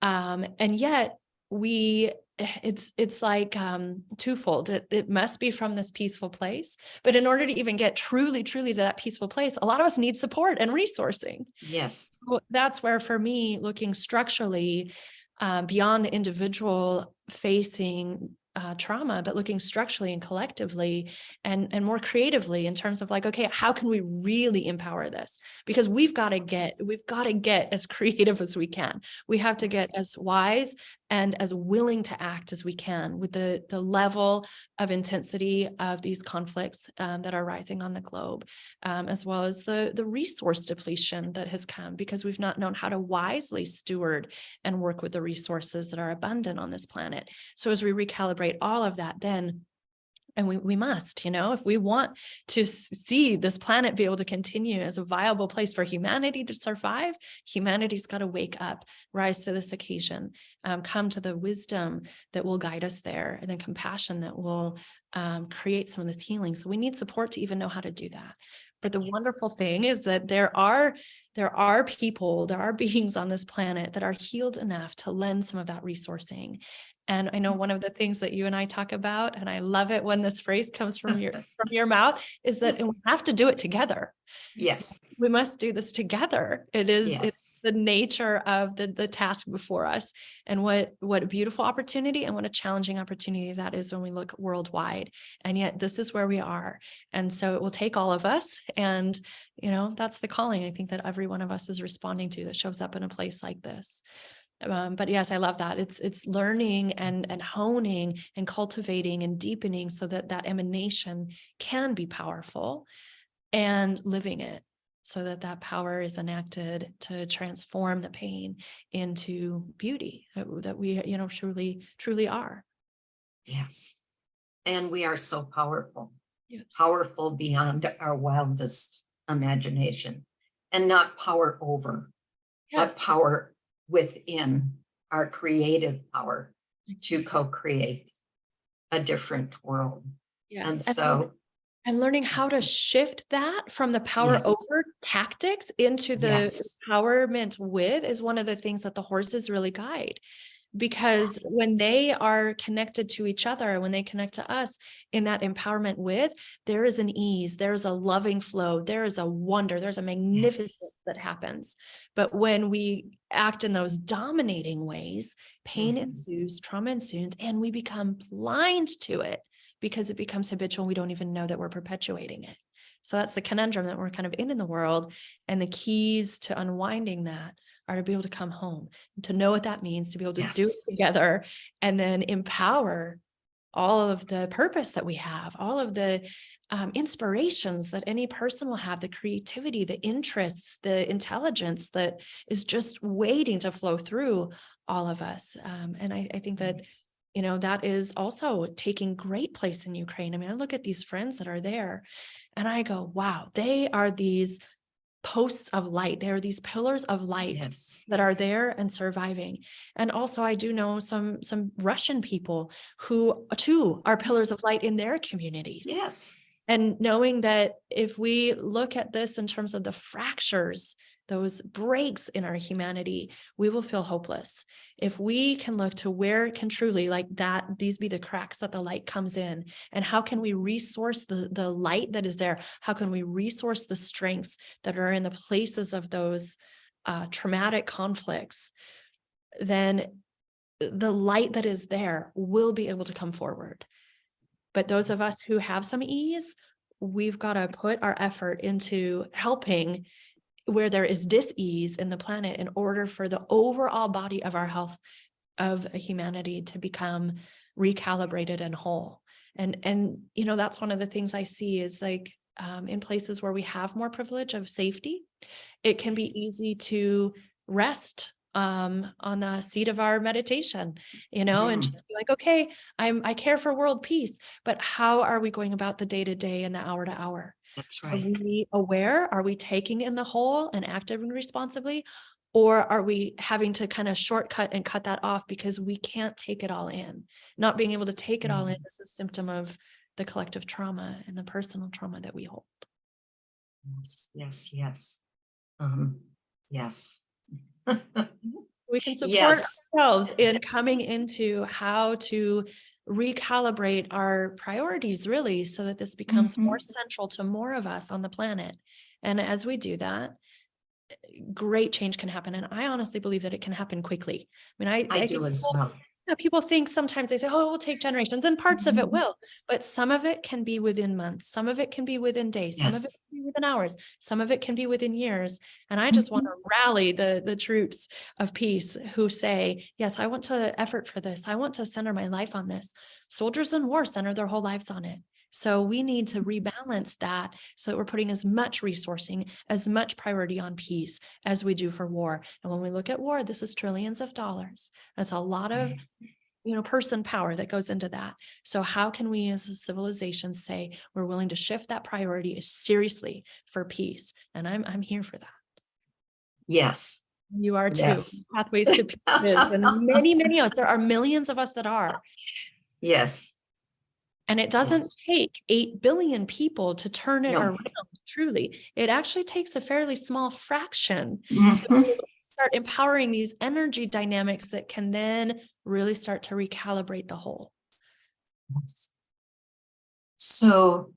And yet it's like twofold. It must be from this peaceful place, but in order to even get truly to that peaceful place, a lot of us need support and resourcing. Yes. So that's where, for me, looking structurally beyond the individual facing trauma, but looking structurally and collectively and more creatively in terms of like, okay, how can we really empower this? Because we've got to get as creative as we can. We have to get as wise and as willing to act as we can with the level of intensity of these conflicts that are rising on the globe, as well as the resource depletion that has come because we've not known how to wisely steward and work with the resources that are abundant on this planet. So as we recalibrate all of that, then, and we must, if we want to see this planet be able to continue as a viable place for humanity to survive, humanity's got to wake up, rise to this occasion, come to the wisdom that will guide us there, and then compassion that will create some of this healing. So we need support to even know how to do that. But the wonderful thing is that there are people, there are beings on this planet that are healed enough to lend some of that resourcing. And I know one of the things that you and I talk about, and I love it when this phrase comes from your mouth, is that we have to do it together. Yes. We must do this together. It's Yes. the nature of the task before us. And what a beautiful opportunity and what a challenging opportunity that is when we look worldwide. And yet this is where we are. And so it will take all of us. And, that's the calling I think that every one of us is responding to, that shows up in a place like this. But yes, I love that. It's learning and honing and cultivating and deepening so that emanation can be powerful, and living it so that power is enacted to transform the pain into beauty that we, truly are. Yes. And we are so powerful, Yes. powerful beyond our wildest imagination, and not power over, Yes. but power within our creative power to co-create a different world. Yes. And so and learning how to shift that from the power Yes. over tactics into the Yes. empowerment with is one of the things that the horses really guide. Because when they are connected to each other, when they connect to us in that empowerment with, there is an ease, there's a loving flow, there is a wonder, there's a magnificence that happens. But when we act in those dominating ways, pain ensues, trauma ensues, and we become blind to it because it becomes habitual. We don't even know that we're perpetuating it. So that's the conundrum that we're kind of in the world. And the keys to unwinding that are to be able to come home, to know what that means, to be able to do it together, and then empower all of the purpose that we have, all of the inspirations that any person will have, the creativity, the interests, the intelligence that is just waiting to flow through all of us. And I think that, that is also taking great place in Ukraine. I mean, I look at these friends that are there and I go, wow, they are these posts of light. There are these pillars of light that are there and surviving. And also I do know some Russian people who too are pillars of light in their communities. Yes. And knowing that if we look at this in terms of the fractures, those breaks in our humanity, we will feel hopeless. If we can look to where can truly like that, these be the cracks that the light comes in, and how can we resource the light that is there? How can we resource the strengths that are in the places of those traumatic conflicts? Then the light that is there will be able to come forward. But those of us who have some ease, we've got to put our effort into helping where there is dis-ease in the planet in order for the overall body of our health of humanity to become recalibrated and whole. And that's one of the things I see is like in places where we have more privilege of safety, it can be easy to rest on the seat of our meditation, and just be like, okay, I care for world peace, but how are we going about the day to day and the hour to hour? That's Are right. we aware? Are we taking in the whole and acting responsibly? Or are we having to kind of shortcut and cut that off because we can't take it all in? Not being able to take it all in is a symptom of the collective trauma and the personal trauma that we hold. Yes. Yes. Yes. We can support ourselves in coming into how to recalibrate our priorities, really, so that this becomes more central to more of us on the planet. And as we do that, great change can happen. And I honestly believe that it can happen quickly. I mean, I do think as well. people think sometimes they say, oh, it will take generations, and parts of it will, but some of it can be within months. Some of it can be within days. Some of it can be within hours. Some of it can be within years. And I just want to rally the troops of peace who say, yes, I want to effort for this. I want to center my life on this. Soldiers in war center their whole lives on it. So we need to rebalance that so that we're putting as much resourcing, as much priority on peace as we do for war. And when we look at war, this is trillions of dollars. That's a lot of person power that goes into that. So how can we as a civilization say we're willing to shift that priority seriously for peace? And I'm here for that. Yes. You are too. Pathways to Peace and many, many others. There are millions of us that are. Yes. And it doesn't take 8 billion people to turn it around, truly. It actually takes a fairly small fraction to start empowering these energy dynamics that can then really start to recalibrate the whole. So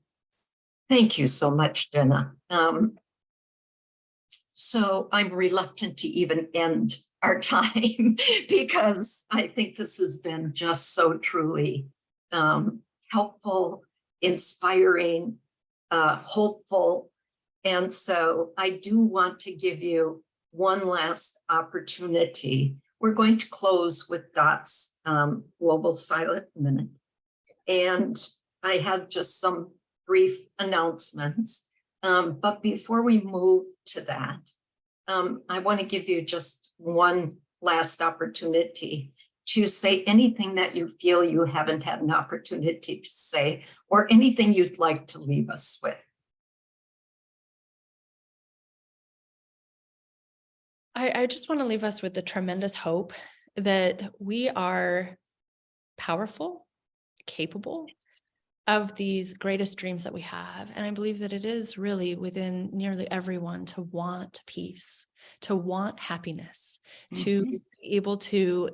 thank you so much, Jenna. So I'm reluctant to even end our time because I think this has been just so truly helpful, inspiring, hopeful. And so I do want to give you one last opportunity. We're going to close with Dot's Global Silent Minute. And I have just some brief announcements. But before we move to that, I want to give you just one last opportunity to say anything that you feel you haven't had an opportunity to say, or anything you'd like to leave us with. I just want to leave us with the tremendous hope that we are powerful, capable of these greatest dreams that we have. And I believe that it is really within nearly everyone to want peace, to want happiness, to be able to,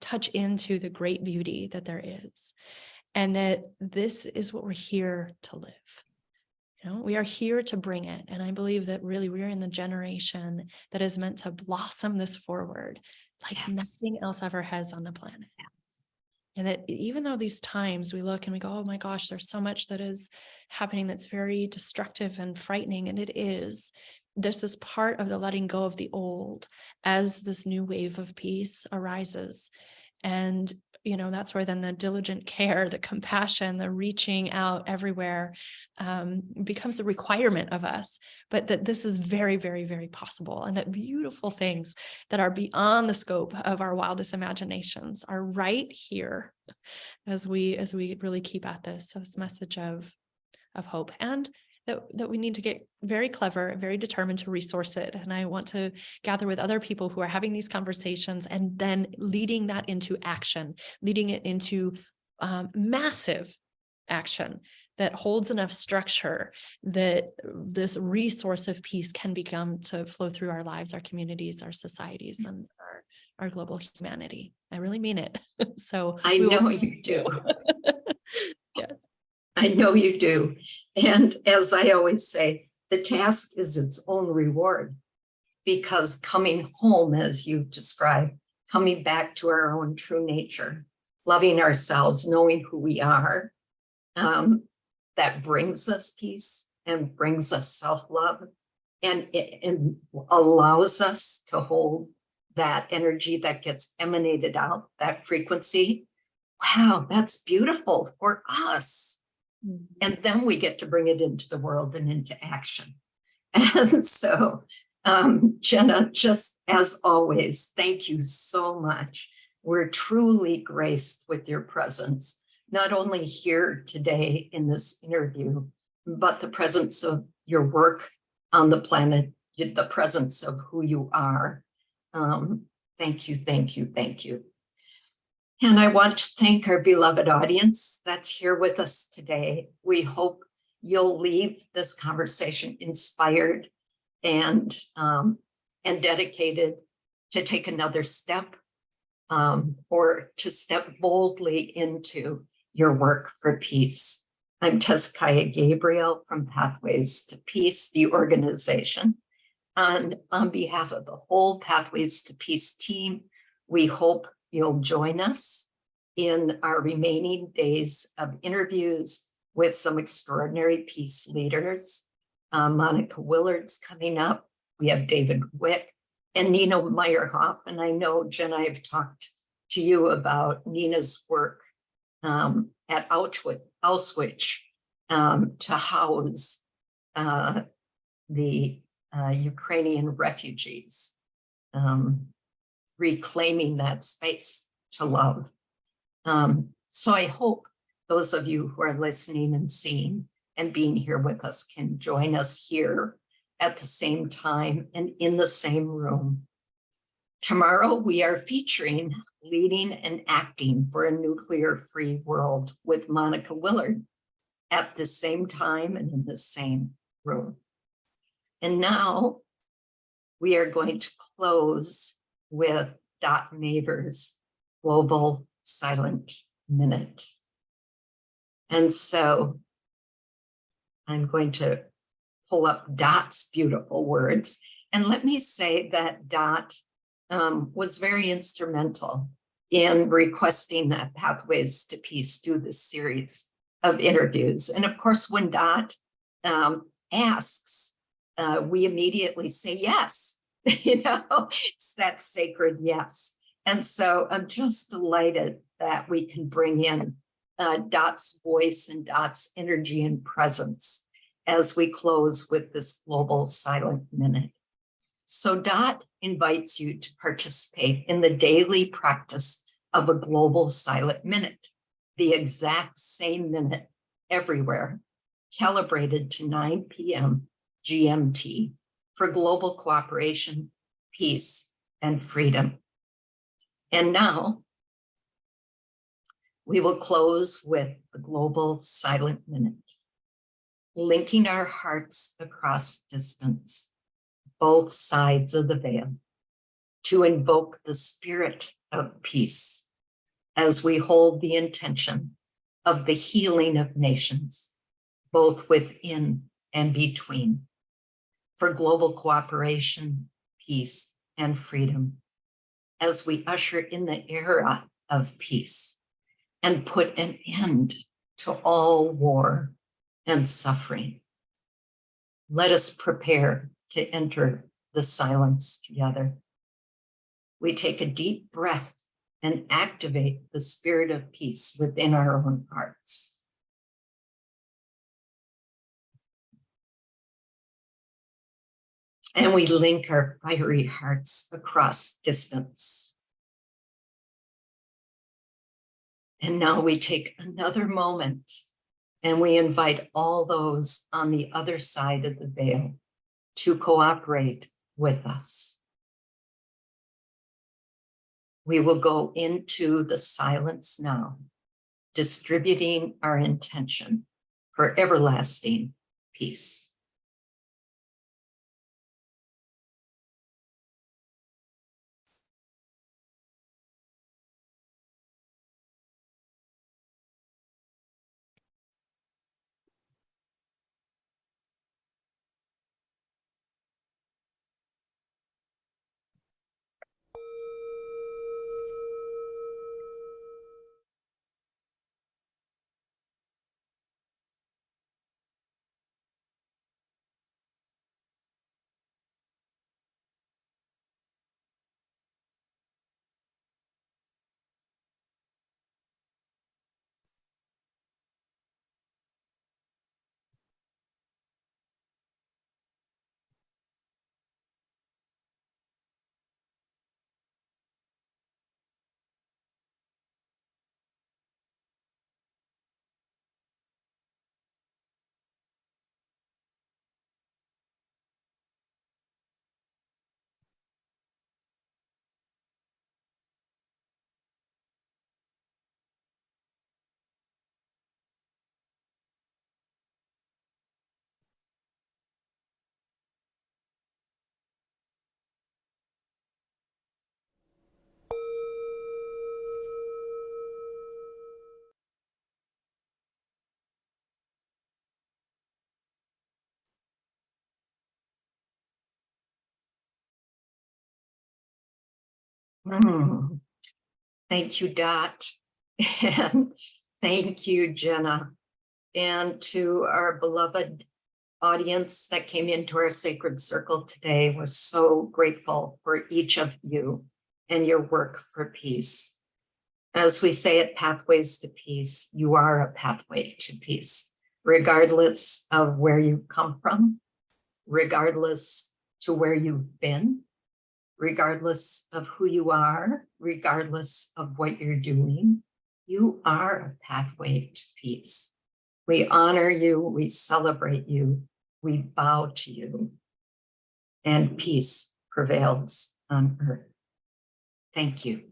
touch into the great beauty that there is. And that this is what we're here to live. We are here to bring it. And I believe that really we're in the generation that is meant to blossom this forward like nothing else ever has on the planet. And that even though these times we look and we go, oh my gosh, there's so much that is happening that's very destructive and frightening. And it is. This is part of the letting go of the old as this new wave of peace arises. And, that's where then the diligent care, the compassion, the reaching out everywhere becomes a requirement of us. But that this is very, very, very possible. And that beautiful things that are beyond the scope of our wildest imaginations are right here as we really keep at this message of hope. And that we need to get very clever, very determined to resource it. And I want to gather with other people who are having these conversations and then leading that into action, leading it into massive action that holds enough structure that this resource of peace can become to flow through our lives, our communities, our societies, and our global humanity. I really mean it. So I know you do. Yes. I know you do. And as I always say, the task is its own reward, because coming home, as you've described, coming back to our own true nature, loving ourselves, knowing who we are, that brings us peace and brings us self-love and allows us to hold that energy that gets emanated out, that frequency. Wow, that's beautiful for us. And then we get to bring it into the world and into action. And so, Jenna, just as always, thank you so much. We're truly graced with your presence, not only here today in this interview, but the presence of your work on the planet, the presence of who you are. Thank you, thank you, thank you. And I want to thank our beloved audience that's here with us today. We hope you'll leave this conversation inspired and dedicated to take another step or to step boldly into your work for peace. I'm Tezkiah Gabriel from Pathways to Peace, the organization. And on behalf of the whole Pathways to Peace team, we hope you'll join us in our remaining days of interviews with some extraordinary peace leaders. Monica Willard's coming up. We have David Wick and Nina Meyerhoff. And I know, Jen, I've talked to you about Nina's work at Auschwitz to house the Ukrainian refugees, reclaiming that space to love. So I hope those of you who are listening and seeing and being here with us can join us here at the same time and in the same room. Tomorrow, we are featuring Leading and Acting for a Nuclear-Free World with Monica Willard at the same time and in the same room. And now we are going to close with Dot Neighbors Global Silent Minute. And so I'm going to pull up Dot's beautiful words. And let me say that Dot was very instrumental in requesting that Pathways to Peace do this series of interviews. And of course, when Dot asks, we immediately say yes. It's that sacred yes. And so I'm just delighted that we can bring in Dot's voice and Dot's energy and presence as we close with this Global Silent Minute. So Dot invites you to participate in the daily practice of a Global Silent Minute, the exact same minute everywhere, calibrated to 9 p.m. GMT for global cooperation, peace, and freedom. And now we will close with the Global Silent Minute, linking our hearts across distance, both sides of the veil, to invoke the spirit of peace as we hold the intention of the healing of nations, both within and between, for global cooperation, peace, and freedom, as we usher in the era of peace and put an end to all war and suffering. Let us prepare to enter the silence together. We take a deep breath and activate the spirit of peace within our own hearts. And we link our fiery hearts across distance. And now we take another moment and we invite all those on the other side of the veil to cooperate with us. We will go into the silence now, distributing our intention for everlasting peace. Thank you, Dot. And thank you, Jenna. And to our beloved audience that came into our sacred circle today, we're so grateful for each of you and your work for peace. As we say at Pathways to Peace, you are a pathway to peace, regardless of where you come from, regardless to where you've been, regardless of who you are, regardless of what you're doing. You are a pathway to peace. We honor you, we celebrate you, we bow to you, and peace prevails on earth. Thank you.